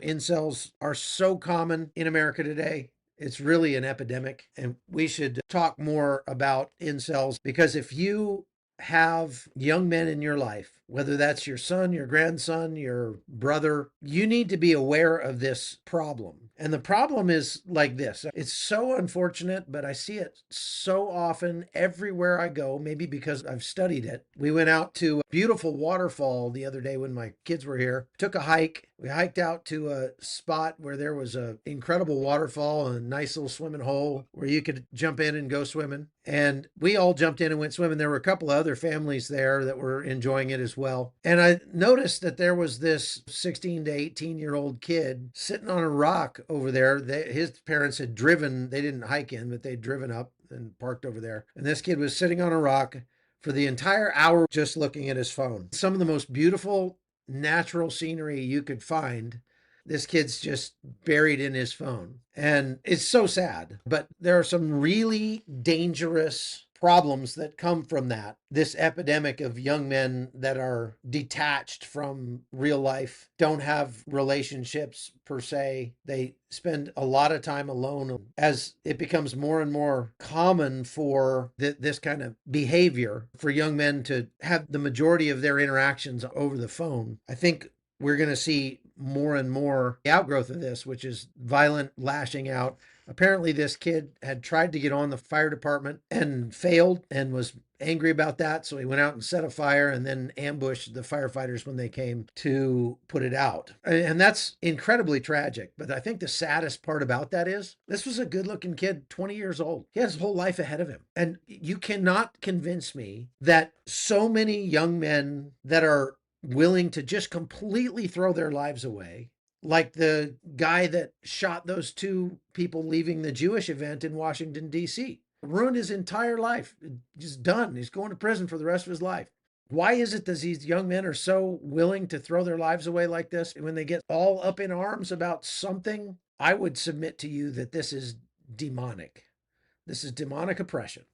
Incels are so common in America today. It's really an epidemic, and we should talk more about incels because if you have young men in your life, whether that's your son, your grandson, your brother, you need to be aware of this problem. And the problem is like this. It's so unfortunate, but I see it so often everywhere I go, maybe because I've studied it. We went out to a beautiful waterfall the other day when my kids were here, took a hike. We hiked out to a spot where there was a incredible waterfall and a nice little swimming hole where you could jump in and go swimming. And we all jumped in and went swimming. There were a couple of other families there that were enjoying it as well. And I noticed that there was this 16 to 18-year-old kid sitting on a rock over there. His parents had driven, they didn't hike in, but they'd driven up and parked over there. And this kid was sitting on a rock for the entire hour just looking at his phone. Some of the most beautiful natural scenery you could find, this kid's just buried in his phone. And it's so sad. But there are some really dangerous problems that come from that. This epidemic of young men that are detached from real life, don't have relationships per se. They spend a lot of time alone as it becomes more and more common for this kind of behavior for young men to have the majority of their interactions over the phone. I think we're going to see more and more outgrowth of this, which is violent lashing out. Apparently, this kid had tried to get on the fire department and failed and was angry about that. So he went out and set a fire and then ambushed the firefighters when they came to put it out. And that's incredibly tragic. But I think the saddest part about that is this was a good looking kid, 20 years old. He has his whole life ahead of him. And you cannot convince me that so many young men that are willing to just completely throw their lives away, like the guy that shot those two people leaving the Jewish event in Washington, D.C. Ruined his entire life. Just done. He's going to prison for the rest of his life. Why is it that these young men are so willing to throw their lives away like this? When they get all up in arms about something, I would submit to you that this is demonic. This is demonic oppression.